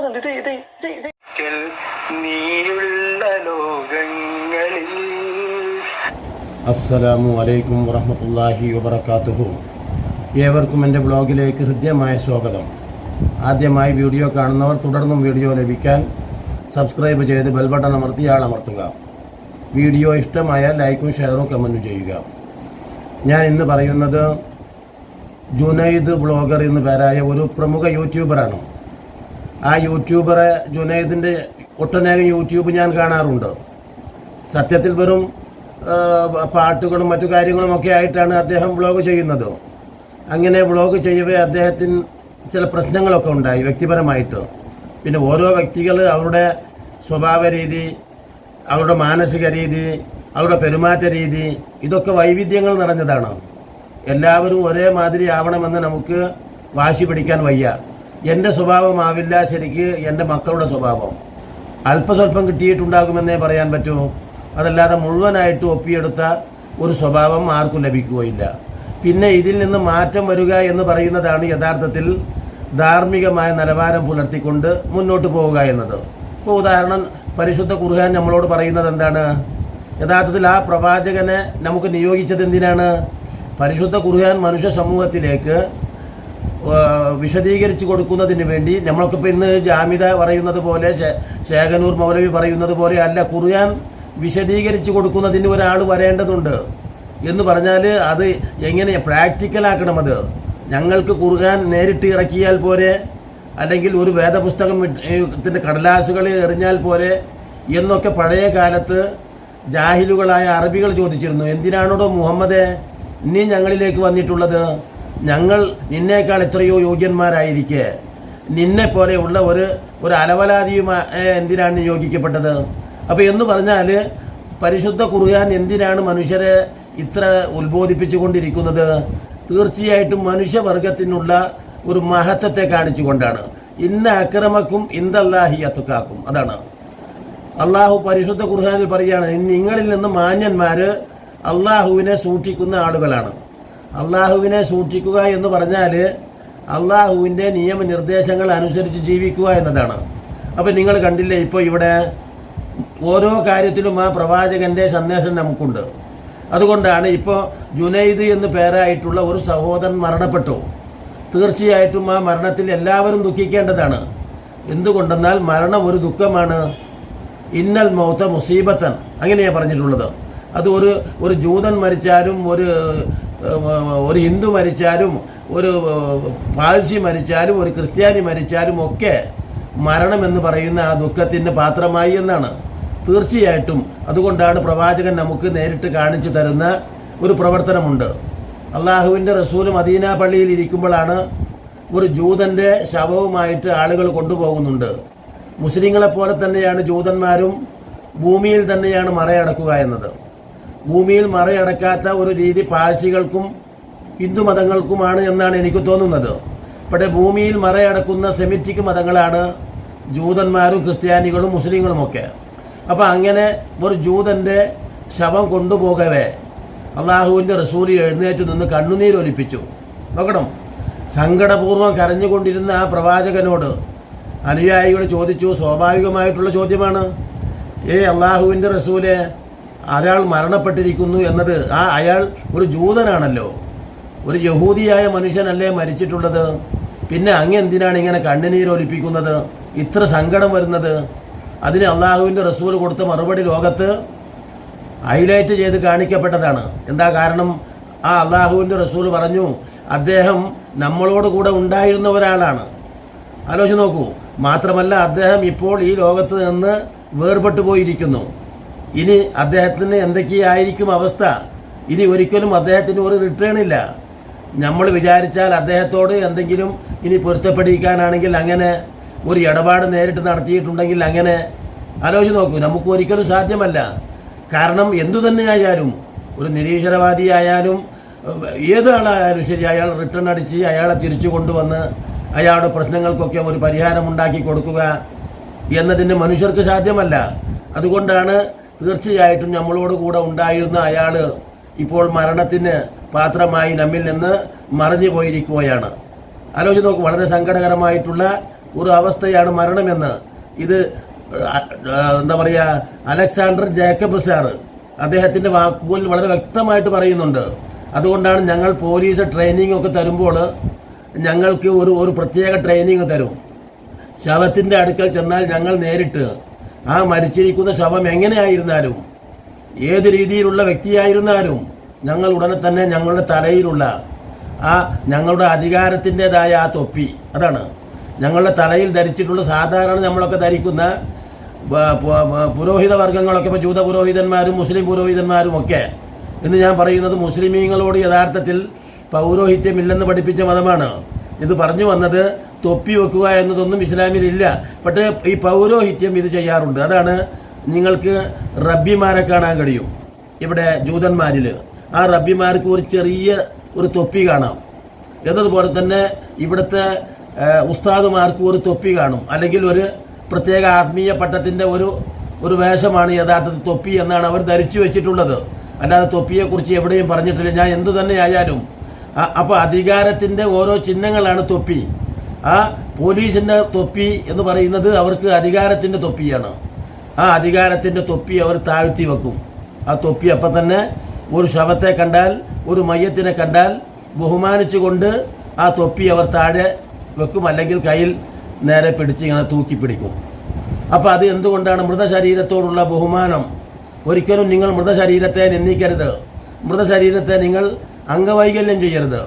കാണുന്നുണ്ട്. നീയുള്ള ലോകങ്ങളിൽ. അസ്സലാമു അലൈക്കും വറഹ്മത്തുള്ളാഹി വബറകാതുഹു. ഏവർക്കും എൻ്റെ ബ്ലോഗിലേക്ക് ഹൃദ്യമായ സ്വാഗതം. ആദ്യമായി വീഡിയോ കാണുന്നവർ തുടർന്നും വീഡിയോ ലഭിക്കാൻ സബ്സ്ക്രൈബ് ചെയ്ത് ബെൽ ബട്ടൺ അമർത്തി അമർത്തുക. വീഡിയോ ഇഷ്ടമായാൽ ലൈക്കും ഷെയറും കമൻറ്റും ചെയ്യുക. ഞാൻ ഇന്ന് പറയുന്നത് ജുനൈദ് ബ്ലോഗർ എന്നു പേരായ ഒരു പ്രമുഖ യൂട്യൂബറാണ്. ആ യൂട്യൂബറെ ജുനൈദിൻ്റെ ഒട്ടനേകം യൂട്യൂബ് ഞാൻ കാണാറുണ്ട്. സത്യത്തിൽ വെറും പാട്ടുകളും മറ്റു കാര്യങ്ങളുമൊക്കെ ആയിട്ടാണ് അദ്ദേഹം വ്ളോഗ് ചെയ്യുന്നത്. അങ്ങനെ വ്ളോഗ് ചെയ്യവേ അദ്ദേഹത്തിന് ചില പ്രശ്നങ്ങളൊക്കെ ഉണ്ടായി വ്യക്തിപരമായിട്ട്. പിന്നെ ഓരോ വ്യക്തികൾ അവരുടെ സ്വഭാവ രീതി, അവരുടെ മാനസിക രീതി, അവരുടെ പെരുമാറ്റ രീതി, ഇതൊക്കെ വൈവിധ്യങ്ങൾ നിറഞ്ഞതാണ്. എല്ലാവരും ഒരേ മാതിരി ആവണമെന്ന് നമുക്ക് വാശി പിടിക്കാൻ വയ്യ. എൻ്റെ സ്വഭാവമാവില്ല ശരിക്ക് എൻ്റെ മക്കളുടെ സ്വഭാവം. അല്പസ്വല്പം കിട്ടിയിട്ടുണ്ടാകുമെന്നേ പറയാൻ പറ്റൂ. അതല്ലാതെ മുഴുവനായിട്ട് ഒപ്പിയെടുത്ത ഒരു സ്വഭാവം ആർക്കും ലഭിക്കുകയില്ല. പിന്നെ ഇതിൽ നിന്ന് മാറ്റം വരിക എന്ന് പറയുന്നതാണ് യഥാർത്ഥത്തിൽ ധാർമ്മികമായ നിലവാരം പുലർത്തിക്കൊണ്ട് മുന്നോട്ട് പോവുക എന്നത്. ഇപ്പോൾ ഉദാഹരണം, പരിശുദ്ധ ഖുർആൻ നമ്മളോട് പറയുന്നത് എന്താണ്? യഥാർത്ഥത്തിൽ ആ പ്രവാചകനെ നമുക്ക് നിയോഗിച്ചത് എന്തിനാണ്? പരിശുദ്ധ ഖുർആൻ മനുഷ്യ സമൂഹത്തിലേക്ക് വിശദീകരിച്ചു കൊടുക്കുന്നതിന് വേണ്ടി. നമ്മളൊക്കെ ഇപ്പോൾ ഇന്ന് ജാമിദ പറയുന്നത് പോലെ, ശേഖനൂർ മൗലവി പറയുന്നത് പോലെ അല്ല. ഖുർആൻ വിശദീകരിച്ചു കൊടുക്കുന്നതിന് ഒരാൾ വരേണ്ടതുണ്ട്. എന്ന് പറഞ്ഞാൽ അത് എങ്ങനെ പ്രാക്ടിക്കലാക്കണം. അത് ഞങ്ങൾക്ക് ഖുർആൻ നേരിട്ട് ഇറക്കിയാൽ പോരെ, അല്ലെങ്കിൽ ഒരു വേദപുസ്തകത്തിൻ്റെ കടലാസുകൾ എറിഞ്ഞാൽ പോരെ എന്നൊക്കെ പഴയ കാലത്ത് ജാഹിലുകളായ അറബികൾ ചോദിച്ചിരുന്നു. എന്തിനാണോ മുഹമ്മദേ നീ ഞങ്ങളിലേക്ക് വന്നിട്ടുള്ളത്? ഞങ്ങൾ നിന്നേക്കാൾ എത്രയോ യോഗ്യന്മാരായിരിക്കെ നിന്നെ പോലെയുള്ള ഒരു അലവലാതിയുമായി എന്തിനാണ് നിയോഗിക്കപ്പെട്ടത്? അപ്പോൾ എന്ന് പറഞ്ഞാൽ പരിശുദ്ധ ഖുർആൻ എന്തിനാണ് മനുഷ്യരെ ഇത്ര ഉത്ബോധിപ്പിച്ചു കൊണ്ടിരിക്കുന്നത്? തീർച്ചയായിട്ടും മനുഷ്യവർഗത്തിനുള്ള ഒരു മഹത്വത്തെ കാണിച്ചുകൊണ്ടാണ്. ഇന്ന അക്രമക്കും ഇന്ദല്ലാഹി അത്ഖാക്കും. അതാണ് അള്ളാഹു പരിശുദ്ധ ഖുർആനിൽ പറയുകയാണ്, നിങ്ങളിൽ നിന്ന് മാന്യന്മാർ അള്ളാഹുവിനെ സൂക്ഷിക്കുന്ന ആളുകളാണ്. അള്ളാഹുവിനെ സൂക്ഷിക്കുക എന്ന് പറഞ്ഞാൽ അള്ളാഹുവിൻ്റെ നിയമനിർദ്ദേശങ്ങൾ അനുസരിച്ച് ജീവിക്കുക എന്നതാണ്. അപ്പം നിങ്ങൾ കണ്ടില്ലേ, ഇപ്പോൾ ഇവിടെ ഓരോ കാര്യത്തിലും ആ പ്രവാചകൻ്റെ സന്ദേശം നമുക്കുണ്ട്. അതുകൊണ്ടാണ് ഇപ്പോൾ ജുനൈദ് എന്ന് പേരായിട്ടുള്ള ഒരു സഹോദരൻ മരണപ്പെട്ടു. തീർച്ചയായിട്ടും ആ മരണത്തിൽ എല്ലാവരും ദുഃഖിക്കേണ്ടതാണ്. എന്തുകൊണ്ടെന്നാൽ മരണം ഒരു ദുഃഖമാണ്. ഇന്നൽ മൗത മുസീബത്തൻ, അങ്ങനെയാണ് പറഞ്ഞിട്ടുള്ളത്. അത് ഒരു ജൂതൻ മരിച്ചാലും, ഒരു ഹിന്ദു മരിച്ചാലും, ഒരു പാഴ്സി മരിച്ചാലും, ഒരു ക്രിസ്ത്യാനി മരിച്ചാലും ഒക്കെ മരണമെന്ന് പറയുന്ന ആ ദുഃഖത്തിൻ്റെ പാത്രമായി എന്നാണ്. തീർച്ചയായിട്ടും അതുകൊണ്ടാണ് പ്രവാചകൻ നമുക്ക് നേരിട്ട് കാണിച്ചു തരുന്ന ഒരു പ്രവർത്തനമുണ്ട്. അള്ളാഹുവിൻ്റെ റസൂൽ മദീന പള്ളിയിൽ ഇരിക്കുമ്പോഴാണ് ഒരു ജൂതൻ്റെ ശവവുമായിട്ട് ആളുകൾ കൊണ്ടുപോകുന്നുണ്ട്. മുസ്ലിങ്ങളെപ്പോലെ തന്നെയാണ് ജൂതന്മാരും ഭൂമിയിൽ തന്നെയാണ് മറയടക്കുക എന്നത്. ഭൂമിയിൽ മറയടക്കാത്ത ഒരു രീതി പാഴ്സികൾക്കും ഹിന്ദു മതങ്ങൾക്കുമാണ് എന്നാണ് എനിക്ക് തോന്നുന്നത്. പക്ഷേ ഭൂമിയിൽ മറയടക്കുന്ന സെമിറ്റിക് മതങ്ങളാണ് ജൂതന്മാരും ക്രിസ്ത്യാനികളും മുസ്ലിങ്ങളുമൊക്കെ. അപ്പോൾ അങ്ങനെ ഒരു ജൂതൻ്റെ ശവം കൊണ്ടുപോകവേ അള്ളാഹുവിൻ്റെ റസൂൽ എഴുന്നേറ്റ് നിന്ന് കണ്ണുനീരൊലിപ്പിച്ചു. നോക്കണം, സങ്കടപൂർവ്വം കരഞ്ഞുകൊണ്ടിരുന്ന ആ പ്രവാചകനോട് അനുയായികൾ ചോദിച്ചു. സ്വാഭാവികമായിട്ടുള്ള ചോദ്യമാണ്, അള്ളാഹുവിൻ്റെ റസൂലെ, അയാൾ മരണപ്പെട്ടിരിക്കുന്നു എന്നത് അയാൾ ഒരു ജൂതനാണല്ലോ, ഒരു യഹൂദിയായ മനുഷ്യനല്ലേ മരിച്ചിട്ടുള്ളത്. പിന്നെ അങ്ങ് എന്തിനാണ് ഇങ്ങനെ കണ്ണുനീരൊലിപ്പിക്കുന്നത്, ഇത്ര സങ്കടം വരുന്നത്? അതിന് അള്ളാഹുവിൻ്റെ റസൂൽ കൊടുത്ത മറുപടി ലോകത്ത് ഹൈലൈറ്റ് ചെയ്ത് കാണിക്കപ്പെട്ടതാണ്. എന്താ കാരണം? ആ അള്ളാഹുവിൻ്റെ റസൂൽ പറഞ്ഞു, അദ്ദേഹം നമ്മളോട് കൂടെ ഉണ്ടായിരുന്ന ഒരാളാണ്. ആലോചിച്ച് നോക്കൂ. മാത്രമല്ല അദ്ദേഹം ഇപ്പോൾ ഈ ലോകത്ത് നിന്ന് വേർപെട്ടു പോയിരിക്കുന്നു. ഇനി അദ്ദേഹത്തിന് എന്തൊക്കെയായിരിക്കും അവസ്ഥ? ഇനി ഒരിക്കലും അദ്ദേഹത്തിന് ഒരു റിട്ടേൺ ഇല്ല. നമ്മൾ വിചാരിച്ചാൽ അദ്ദേഹത്തോട് എന്തെങ്കിലും ഇനി പൊരുത്തപ്പെടിക്കാനാണെങ്കിൽ അങ്ങനെ, ഒരു ഇടപാട് നേരിട്ട് നടത്തിയിട്ടുണ്ടെങ്കിൽ അങ്ങനെ. ആലോചിച്ച് നോക്കൂ, നമുക്ക് ഒരിക്കലും സാധ്യമല്ല. കാരണം എന്തു തന്നെയായാലും, ഒരു നിരീശ്വരവാദിയായാലും ഏതാളായാലും ശരി, അയാൾ റിട്ടേൺ അടിച്ച് അയാളെ തിരിച്ചു കൊണ്ടുവന്ന് അയാളുടെ പ്രശ്നങ്ങൾക്കൊക്കെ ഒരു പരിഹാരമുണ്ടാക്കി കൊടുക്കുക എന്നതിന് മനുഷ്യർക്ക് സാധ്യമല്ല. അതുകൊണ്ടാണ് തീർച്ചയായിട്ടും നമ്മളോട് കൂടെ ഉണ്ടായിരുന്ന അയാൾ ഇപ്പോൾ മരണത്തിന് പാത്രമായി നമ്മിൽ നിന്ന് മറഞ്ഞു പോയിരിക്കുകയാണ്. ആലോചിച്ച് നോക്കൂ, വളരെ സങ്കടകരമായിട്ടുള്ള ഒരു അവസ്ഥയാണ് മരണമെന്ന്. ഇത് എന്താ പറയുക, അലക്സാണ്ടർ ജേക്കബ് സാർ അദ്ദേഹത്തിൻ്റെ വാക്കുകളിൽ വളരെ വ്യക്തമായിട്ട് പറയുന്നുണ്ട്. അതുകൊണ്ടാണ് ഞങ്ങൾ പോലീസ് ട്രെയിനിങ് ഒക്കെ തരുമ്പോൾ ഞങ്ങൾക്ക് ഒരു പ്രത്യേക ട്രെയിനിങ് തരും. ശവത്തിൻ്റെ അടുക്കൽ ചെന്നാൽ ഞങ്ങൾ നേരിട്ട് ആ മരിച്ചിരിക്കുന്ന ശവം എങ്ങനെയായിരുന്നാലും ഏത് രീതിയിലുള്ള വ്യക്തിയായിരുന്നാലും ഞങ്ങൾ ഉടനെ തന്നെ ഞങ്ങളുടെ തലയിലുള്ള ഞങ്ങളുടെ അധികാരത്തിൻ്റെതായ ആ തൊപ്പി, അതാണ് ഞങ്ങളുടെ തലയിൽ ധരിച്ചിട്ടുള്ള സാധാരണ നമ്മളൊക്കെ ധരിക്കുന്ന പുരോഹിത വർഗ്ഗങ്ങളൊക്കെ, ഇപ്പോൾ ജൂത പുരോഹിതന്മാരും മുസ്ലിം പുരോഹിതന്മാരും ഒക്കെ എന്ന് ഞാൻ പറയുന്നത് മുസ്ലിമീങ്ങളോട് യഥാർത്ഥത്തിൽ പൗരോഹിത്യമില്ലെന്ന് പഠിപ്പിച്ച മതമാണ്. ഇത് പറഞ്ഞു വന്നത് തൊപ്പി വെക്കുക എന്നതൊന്നും ഇസ്ലാമിലില്ല. പക്ഷേ ഈ പൗരോഹിത്യം ഇത് ചെയ്യാറുണ്ട്. അതാണ് നിങ്ങൾക്ക് റബ്ബിമാരെ കാണാൻ കഴിയും ഇവിടെ ജൂതന്മാരിൽ. ആ റബ്ബിമാർക്ക് ഒരു ചെറിയ ഒരു തൊപ്പി കാണാം. എന്നതുപോലെ തന്നെ ഇവിടുത്തെ ഉസ്താദുമാർക്ക് ഒരു തൊപ്പി കാണും. അല്ലെങ്കിൽ ഒരു പ്രത്യേക ആത്മീയ പട്ടത്തിൻ്റെ ഒരു വേഷമാണ് യഥാർത്ഥത്തിൽ തൊപ്പി എന്നാണ് അവർ ധരിച്ചു വെച്ചിട്ടുള്ളത്. അല്ലാതെ തൊപ്പിയെക്കുറിച്ച് എവിടെയും പറഞ്ഞിട്ടില്ല. ഞാൻ എന്തു തന്നെ ആയാലും അപ്പോൾ അധികാരത്തിൻ്റെ ഓരോ ചിഹ്നങ്ങളാണ് തൊപ്പി. ആ പോലീസിൻ്റെ തൊപ്പി എന്ന് പറയുന്നത് അവർക്ക് അധികാരത്തിൻ്റെ തൊപ്പിയാണ്. ആ അധികാരത്തിൻ്റെ തൊപ്പി അവർ താഴ്ത്തി വെക്കും. ആ തൊപ്പി അപ്പം തന്നെ ഒരു ശവത്തെ കണ്ടാൽ, ഒരു മയ്യത്തിനെ കണ്ടാൽ ബഹുമാനിച്ചുകൊണ്ട് ആ തൊപ്പി അവർ താഴെ വെക്കും, അല്ലെങ്കിൽ കയ്യിൽ നേരെ പിടിച്ച് ഇങ്ങനെ തൂക്കി പിടിക്കും. അപ്പോൾ അത് എന്തുകൊണ്ടാണ്? മൃതശരീരത്തോടുള്ള ബഹുമാനം. ഒരിക്കലും നിങ്ങൾ മൃതശരീരത്തെ നിന്ദിക്കരുത്, മൃതശരീരത്തെ നിങ്ങൾ അംഗവൈകല്യം ചെയ്യരുത്.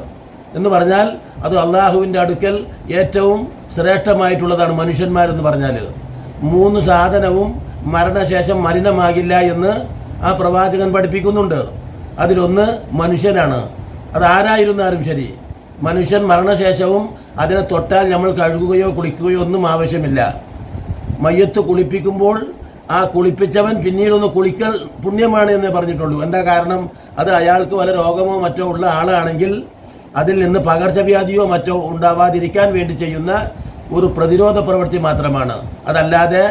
എന്ന് പറഞ്ഞാൽ അത് അള്ളാഹുവിൻ്റെ അടുക്കൽ ഏറ്റവും ശ്രേഷ്ഠമായിട്ടുള്ളതാണ്. മനുഷ്യന്മാരെന്ന് പറഞ്ഞാൽ 3 സാധനവും മരണശേഷം മലിനമാകില്ല എന്ന് ആ പ്രവാചകൻ പഠിപ്പിക്കുന്നുണ്ട്. അതിലൊന്ന് മനുഷ്യനാണ്. അതാരായിരുന്നാലും ശരി, മനുഷ്യൻ മരണശേഷവും അതിനെ തൊട്ടാൽ നമ്മൾ കഴുകുകയോ കുളിക്കുകയോ ഒന്നും ആവശ്യമില്ല. മയ്യത്ത് കുളിപ്പിക്കുമ്പോൾ ആ കുളിപ്പിച്ചവൻ പിന്നീടൊന്ന് കുളിക്കൽ പുണ്യമാണ് എന്നേ പറഞ്ഞിട്ടുള്ളൂ. എന്താ കാരണം? അത് അയാൾക്ക് വല്ല രോഗമോ മറ്റോ ഉള്ള ആളാണെങ്കിൽ അതിൽ നിന്ന് പകർച്ചവ്യാധിയോ മറ്റോ ഉണ്ടാവാതിരിക്കാൻ വേണ്ടി ചെയ്യുന്ന ഒരു പ്രതിരോധ പ്രവൃത്തി മാത്രമാണ്. അതല്ലാതെ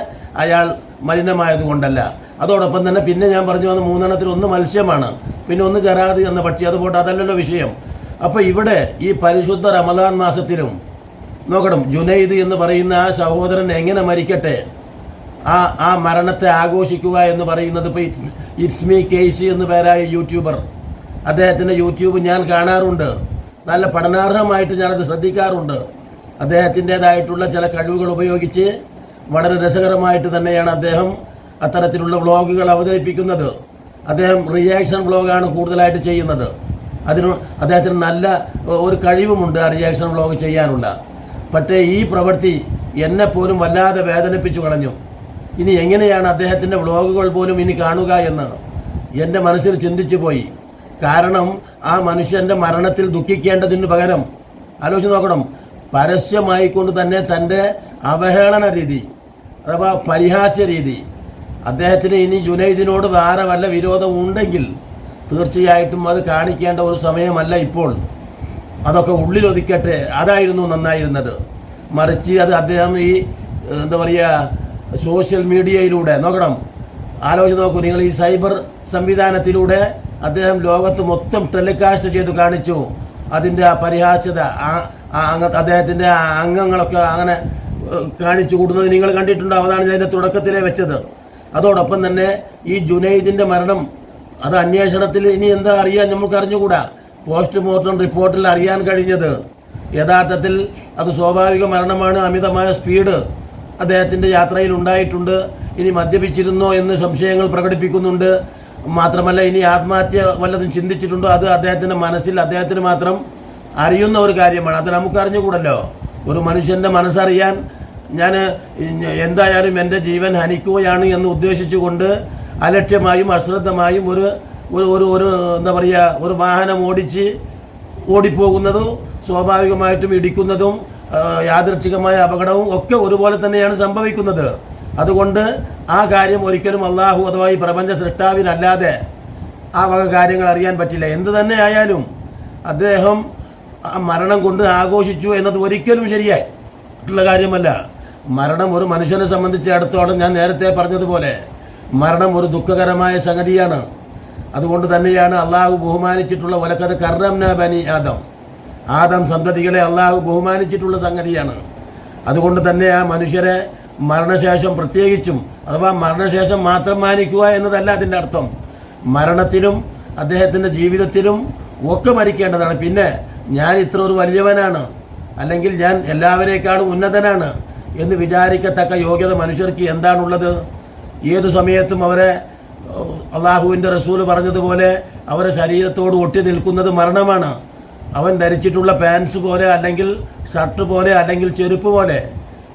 അയാൾ മലിനമായതുകൊണ്ടല്ല. അതോടൊപ്പം തന്നെ പിന്നെ ഞാൻ പറഞ്ഞു വന്ന 3 എണ്ണത്തിൽ ഒന്ന് മത്സ്യമാണ്, പിന്നെ ഒന്ന് ജറാദ് എന്ന പക്ഷി. അതുപോട്ടെ, അതല്ലല്ലോ വിഷയം. അപ്പോൾ ഇവിടെ ഈ പരിശുദ്ധ റമദാൻ മാസത്തിലും നോക്കണം, ജുനൈദ് എന്ന് പറയുന്ന ആ സഹോദരൻ എങ്ങനെ മരിക്കട്ടെ, ആ മരണത്തെ ആഘോഷിക്കുക എന്ന് പറയുന്നത്. ഇപ്പോൾ ഇറ്റ്സ്മി കേസി എന്ന് പേരായ യൂട്യൂബർ, അദ്ദേഹത്തിൻ്റെ യൂട്യൂബ് ഞാൻ കാണാറുണ്ട്. നല്ല പഠനാർഹമായിട്ട് ഞാനത് ശ്രദ്ധിക്കാറുണ്ട്. അദ്ദേഹത്തിൻ്റേതായിട്ടുള്ള ചില കഴിവുകൾ ഉപയോഗിച്ച് വളരെ രസകരമായിട്ട് തന്നെയാണ് അദ്ദേഹം അത്തരത്തിലുള്ള വ്ളോഗുകൾ അവതരിപ്പിക്കുന്നത്. അദ്ദേഹം റിയാക്ഷൻ വ്ളോഗാണ് കൂടുതലായിട്ട് ചെയ്യുന്നത്. അദ്ദേഹത്തിന് നല്ല ഒരു കഴിവുമുണ്ട് ആ റിയാക്ഷൻ വ്ളോഗ് ചെയ്യാനുള്ള. പക്ഷേ ഈ പ്രവൃത്തി എന്നെപ്പോലും വല്ലാതെ വേദനിപ്പിച്ചു കളഞ്ഞു. ഇനി എങ്ങനെയാണ് അദ്ദേഹത്തിൻ്റെ വ്ളോഗുകൾ പോലും ഇനി കാണുക എന്ന് എൻ്റെ മനസ്സിൽ ചിന്തിച്ചു പോയി. കാരണം ആ മനുഷ്യൻ്റെ മരണത്തിൽ ദുഃഖിക്കേണ്ടതിന് പകരം ആലോചിച്ച് നോക്കണം, പരസ്യമായിക്കൊണ്ട് തന്നെ തൻ്റെ അവഹേളന രീതി അഥവാ പരിഹാസ്യ രീതി, അദ്ദേഹത്തിന് ഇനി ജുനൈദിനോട് വേറെ വല്ല വിരോധം ഉണ്ടെങ്കിൽ തീർച്ചയായിട്ടും അത് കാണിക്കേണ്ട ഒരു സമയമല്ല ഇപ്പോൾ. അതൊക്കെ ഉള്ളിലൊതുക്കട്ടെ, അതായിരുന്നു നന്നായിരുന്നത്. മറിച്ച് അത് അദ്ദേഹം ഈ എന്താ പറയുക സോഷ്യൽ മീഡിയയിലൂടെ നോക്കണം, ആലോചിച്ച് നോക്കൂ നിങ്ങൾ, ഈ സൈബർ സംവിധാനത്തിലൂടെ അദ്ദേഹം ലോകത്ത് മൊത്തം ടെലികാസ്റ്റ് ചെയ്ത് കാണിച്ചു അതിൻ്റെ ആ പരിഹാസ്യത. അദ്ദേഹത്തിൻ്റെ അംഗങ്ങളൊക്കെ അങ്ങനെ കാണിച്ചു കൂടുന്നത് നിങ്ങൾ കണ്ടിട്ടുണ്ടാവും. അതാണ് ഞാൻ തുടക്കത്തിലേ വെച്ചത്. അതോടൊപ്പം തന്നെ ഈ ജുനൈദിൻ്റെ മരണം, അത് അന്വേഷണത്തിൽ ഇനി എന്താ അറിയാൻ നമുക്ക് അറിഞ്ഞുകൂടാ. പോസ്റ്റ്മോർട്ടം റിപ്പോർട്ടിൽ അറിയാൻ കഴിഞ്ഞത് യഥാർത്ഥത്തിൽ അത് സ്വാഭാവിക മരണമാണ്. അമിതമായ സ്പീഡ് അദ്ദേഹത്തിൻ്റെ യാത്രയിൽ ഉണ്ടായിട്ടുണ്ട്. ഇനി മദ്യപിച്ചിരുന്നോ എന്ന് സംശയങ്ങൾ പ്രകടിപ്പിക്കുന്നുണ്ട്. മാത്രമല്ല ഇനി ആത്മഹത്യ വല്ലതും ചിന്തിച്ചിട്ടുണ്ടോ, അത് അദ്ദേഹത്തിൻ്റെ മനസ്സിൽ അദ്ദേഹത്തിന് മാത്രം അറിയുന്ന ഒരു കാര്യമാണ്. അത് നമുക്ക് അറിഞ്ഞുകൂടല്ലോ. ഒരു മനുഷ്യൻ്റെ മനസ്സറിയാൻ ഞാൻ എന്തായാലും എൻ്റെ ജീവൻ ഹനിക്കുകയാണ് എന്ന് ഉദ്ദേശിച്ചുകൊണ്ട് അലക്ഷ്യമായും അശ്രദ്ധമായും ഒരു എന്താ പറയുക ഒരു വാഹനം ഓടിപ്പോകുന്നതും സ്വാഭാവികമായിട്ടും ഇടിക്കുന്നതും യാദൃച്ഛികമായ അപകടവും ഒക്കെ ഒരുപോലെ തന്നെയാണ് സംഭവിക്കുന്നത്. അതുകൊണ്ട് ആ കാര്യം ഒരിക്കലും അള്ളാഹു അഥവാ ഈ പ്രപഞ്ച സൃഷ്ടാവിനല്ലാതെ ആ വക കാര്യങ്ങൾ അറിയാൻ പറ്റില്ല. എന്ത് തന്നെ ആയാലും അദ്ദേഹം ആ മരണം കൊണ്ട് ആഘോഷിച്ചു എന്നത് ഒരിക്കലും ശരിയായിട്ടുള്ള കാര്യമല്ല. മരണം ഒരു മനുഷ്യനെ സംബന്ധിച്ചിടത്തോളം ഞാൻ നേരത്തെ പറഞ്ഞതുപോലെ മരണം ഒരു ദുഃഖകരമായ സംഗതിയാണ്. അതുകൊണ്ട് തന്നെയാണ് അള്ളാഹു ബഹുമാനിച്ചിട്ടുള്ള വലക്കത് കർറംന ബനി ആദം സന്തതികളെ അള്ളാഹു ബഹുമാനിച്ചിട്ടുള്ള സംഗതിയാണ്. അതുകൊണ്ട് തന്നെ ആ മനുഷ്യരെ മരണശേഷം പ്രത്യേകിച്ചും, അഥവാ മരണശേഷം മാത്രം മാനിക്കുക എന്നതല്ല അതിൻ്റെ അർത്ഥം. മരണത്തിലും അദ്ദേഹത്തിൻ്റെ ജീവിതത്തിലും ഒക്കെ മരിക്കേണ്ടതാണ്. പിന്നെ ഞാൻ ഇത്ര ഒരു വലിയവനാണ്, അല്ലെങ്കിൽ ഞാൻ എല്ലാവരേക്കാളും ഉന്നതനാണ് എന്ന് വിചാരിക്കത്തക്ക യോഗ്യത മനുഷ്യർക്ക് എന്താണുള്ളത്? ഏതു സമയത്തും അവരെ അള്ളാഹുവിൻ്റെ റസൂല് പറഞ്ഞതുപോലെ അവരെ ശരീരത്തോട് ഒട്ടി നിൽക്കുന്നത് മരണമാണ്. അവൻ ധരിച്ചിട്ടുള്ള പാൻസ് പോലെ, അല്ലെങ്കിൽ ഷർട്ട് പോലെ, അല്ലെങ്കിൽ ചെരുപ്പ് പോലെ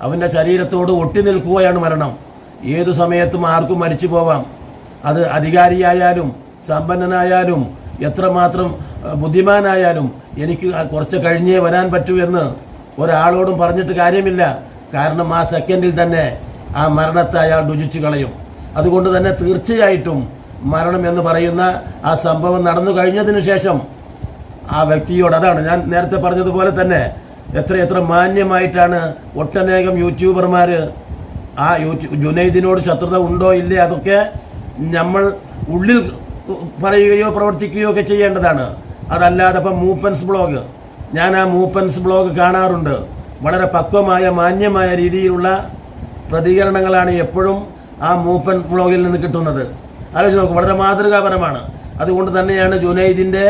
അവൻ്റെ ശരീരത്തോട് ഒട്ടി നിൽക്കുകയാണ് മരണം. ഏതു സമയത്തും ആർക്കും മരിച്ചു പോവാം. അത് അധികാരിയായാലും സമ്പന്നനായാലും എത്രമാത്രം ബുദ്ധിമാനായാലും എനിക്ക് കുറച്ച് കഴിഞ്ഞേ വരാൻ പറ്റൂ എന്ന് ഒരാളോടും പറഞ്ഞിട്ട് കാര്യമില്ല. കാരണം ആ സെക്കൻഡിൽ തന്നെ ആ മരണത്തെ അയാൾ രുചിച്ചു കളയും. അതുകൊണ്ട് തന്നെ തീർച്ചയായിട്ടും മരണം എന്ന് പറയുന്ന ആ സംഭവം നടന്നു കഴിഞ്ഞതിന് ശേഷം ആ വ്യക്തിയോട്, അതാണ് ഞാൻ നേരത്തെ പറഞ്ഞതുപോലെ തന്നെ എത്ര മാന്യമായിട്ടാണ് ഒട്ടനേകം യൂട്യൂബർമാർ ആ ജുനൈദിനോട് ശത്രുത ഉണ്ടോ ഇല്ലേ അതൊക്കെ നമ്മൾ ഉള്ളിൽ പറയുകയോ പ്രവർത്തിക്കുകയോ ഒക്കെ ചെയ്യേണ്ടതാണ്. അതല്ലാതെ ഇപ്പം മൂപ്പൻസ് ബ്ലോഗ്, ഞാൻ ആ മൂപ്പൻസ് ബ്ലോഗ് കാണാറുണ്ട്. വളരെ പക്വമായ മാന്യമായ രീതിയിലുള്ള പ്രതികരണങ്ങളാണ് എപ്പോഴും ആ മൂപ്പൻ ബ്ലോഗിൽ നിന്ന് കിട്ടുന്നത്. ആലോചിച്ച് നോക്കും, വളരെ മാതൃകാപരമാണ്. അതുകൊണ്ട് തന്നെയാണ് ജുനൈദിൻ്റെ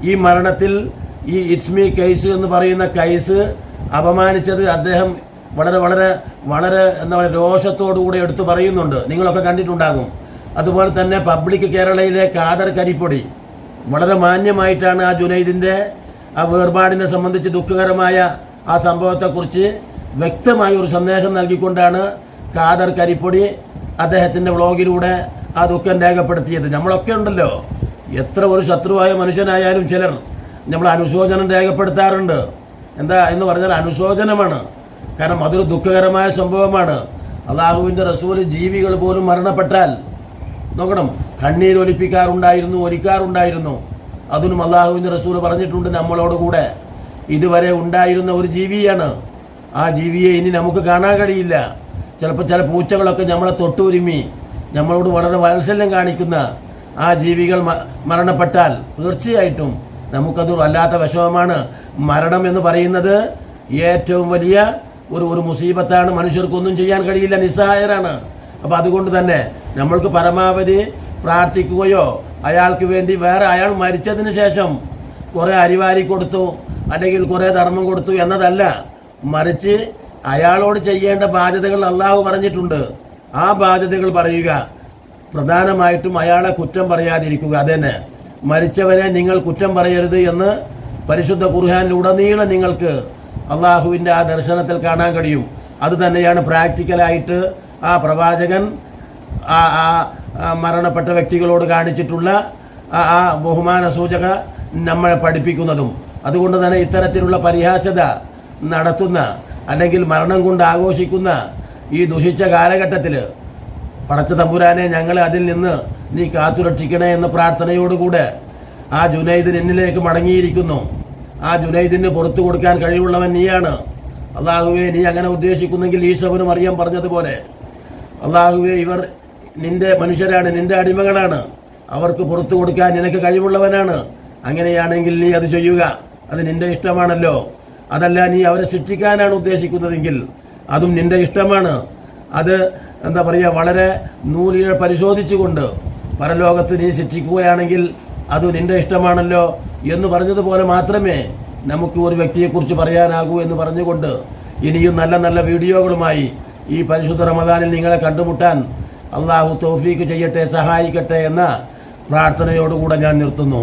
ഈ മരണത്തിൽ ഈ ഇറ്റ്സ്മി കൈസ് എന്ന് പറയുന്ന കൈസ് അപമാനിച്ചത് അദ്ദേഹം വളരെ വളരെ വളരെ എന്താ പറയുക രോഷത്തോടുകൂടെ എടുത്തു പറയുന്നുണ്ട്. നിങ്ങളൊക്കെ കണ്ടിട്ടുണ്ടാകും. അതുപോലെ തന്നെ പബ്ലിക് കേരളയിലെ ഖാദർ കരിപ്പൊടി വളരെ മാന്യമായിട്ടാണ് ആ ജുനൈദിൻ്റെ ആ വേർപാടിനെ സംബന്ധിച്ച് ദുഃഖകരമായ ആ സംഭവത്തെക്കുറിച്ച് വ്യക്തമായ ഒരു സന്ദേശം നൽകിക്കൊണ്ടാണ് ഖാദർ കരിപ്പൊടി അദ്ദേഹത്തിൻ്റെ വ്ളോഗിലൂടെ ആ ദുഃഖം രേഖപ്പെടുത്തിയത്. നമ്മളൊക്കെ ഉണ്ടല്ലോ, എത്ര ഒരു ശത്രുവായ മനുഷ്യനായാലും ചിലർ നമ്മൾ അനുശോചനം രേഖപ്പെടുത്താറുണ്ട്. എന്താ എന്ന് പറഞ്ഞാൽ അനുശോചനമാണ്. കാരണം അതൊരു ദുഃഖകരമായ സംഭവമാണ്. അള്ളാഹുവിൻ്റെ റസൂല് ജീവികൾ പോലും മരണപ്പെട്ടാൽ നോക്കണം, ഒലിക്കാറുണ്ടായിരുന്നു. അതിനും അള്ളാഹുവിൻ്റെ റസൂല് പറഞ്ഞിട്ടുണ്ട് നമ്മളോട് കൂടെ ഇതുവരെ ഉണ്ടായിരുന്ന ഒരു ജീവിയാണ്. ആ ജീവിയെ ഇനി നമുക്ക് കാണാൻ കഴിയില്ല. ചിലപ്പോൾ ചില പൂച്ചകളൊക്കെ നമ്മളെ തൊട്ടുരുമ്മി നമ്മളോട് വളരെ വാത്സല്യം കാണിക്കുന്ന ആ ജീവികൾ മരണപ്പെട്ടാൽ തീർച്ചയായിട്ടും നമുക്കത് വല്ലാത്ത വിഷമമാണ്. മരണം എന്ന് പറയുന്നത് ഏറ്റവും വലിയ ഒരു മുസീബത്താണ്. മനുഷ്യർക്കൊന്നും ചെയ്യാൻ കഴിയില്ല, നിസ്സഹായരാണ്. അപ്പോൾ അതുകൊണ്ട് തന്നെ നമ്മൾക്ക് പരമാവധി പ്രാർത്ഥിക്കുകയോ അയാൾക്ക് വേണ്ടി വേറെ അയാൾ മരിച്ചതിന് ശേഷം കുറേ അരിവാരി കൊടുത്തു അല്ലെങ്കിൽ കുറേ ധർമ്മം കൊടുത്തു എന്നതല്ല, മറിച്ച് അയാളോട് ചെയ്യേണ്ട ബാധ്യതകൾ അള്ളാഹു പറഞ്ഞിട്ടുണ്ട്. ആ ബാധ്യതകൾ പറയുക, പ്രധാനമായിട്ടും അയാളെ കുറ്റം പറയാതിരിക്കുക. അതന്നെ മരിച്ചവരെ നിങ്ങൾ കുറ്റം പറയരുത് എന്ന് പരിശുദ്ധ ഖുർആനിലുടനീളം നിങ്ങൾക്ക് അള്ളാഹുവിൻ്റെ ആ ദർശനത്തിൽ കാണാൻ കഴിയും. അത് തന്നെയാണ് പ്രാക്ടിക്കലായിട്ട് ആ പ്രവാചകൻ ആ മരണപ്പെട്ട വ്യക്തികളോട് കാണിച്ചിട്ടുള്ള ആ ബഹുമാന സൂചക നമ്മളെ പഠിപ്പിക്കുന്നതും. അതുകൊണ്ട് തന്നെ ഇത്തരത്തിലുള്ള പരിഹാസ്യത നടത്തുന്ന അല്ലെങ്കിൽ മരണം കൊണ്ട് ആഘോഷിക്കുന്ന ഈ ദുഷിച്ച കാലഘട്ടത്തിൽ പടച്ച തമ്പുരാനെ ഞങ്ങളെ അതിൽ നിന്ന് നീ കാത്തുരക്ഷിക്കണേ എന്ന പ്രാർത്ഥനയോടുകൂടെ ആ ജുനൈദ് എന്നിലേക്ക് മടങ്ങിയിരിക്കുന്നു. ആ ജുനൈദിന് പുറത്തു കൊടുക്കാൻ കഴിവുള്ളവൻ നീയാണ്. അള്ളാഹുവെ, നീ അങ്ങനെ ഉദ്ദേശിക്കുന്നെങ്കിൽ ഈശോവിനും അറിയാൻ പറഞ്ഞതുപോലെ അള്ളാഹുവെ, ഇവർ നിന്റെ മനുഷ്യരാണ്, നിന്റെ അടിമകളാണ്, അവർക്ക് പുറത്തു കൊടുക്കാൻ നിനക്ക് കഴിവുള്ളവനാണ്. അങ്ങനെയാണെങ്കിൽ നീ അത് ചെയ്യുക, അത് നിന്റെ ഇഷ്ടമാണല്ലോ. അതല്ല നീ അവരെ ശിക്ഷിക്കാനാണ് ഉദ്ദേശിക്കുന്നതെങ്കിൽ അതും നിന്റെ ഇഷ്ടമാണ്. അത് എന്താ പറയുക, വളരെ നൂലിനെ പരിശോധിച്ചുകൊണ്ട് പരലോകത്ത് നീ ശിക്ഷിക്കുകയാണെങ്കിൽ അത് നിന്റെ ഇഷ്ടമാണല്ലോ എന്ന് പറഞ്ഞതുപോലെ മാത്രമേ നമുക്ക് ഒരു വ്യക്തിയെക്കുറിച്ച് പറയാനാകൂ എന്ന് പറഞ്ഞുകൊണ്ട് ഇനിയും നല്ല നല്ല വീഡിയോകളുമായി ഈ പരിശുദ്ധ റമദാനിൽ നിങ്ങളെ കണ്ടുമുട്ടാൻ അള്ളാഹു തൗഫീക്ക് ചെയ്യട്ടെ, സഹായിക്കട്ടെ എന്ന പ്രാർത്ഥനയോടുകൂടെ ഞാൻ നിർത്തുന്നു.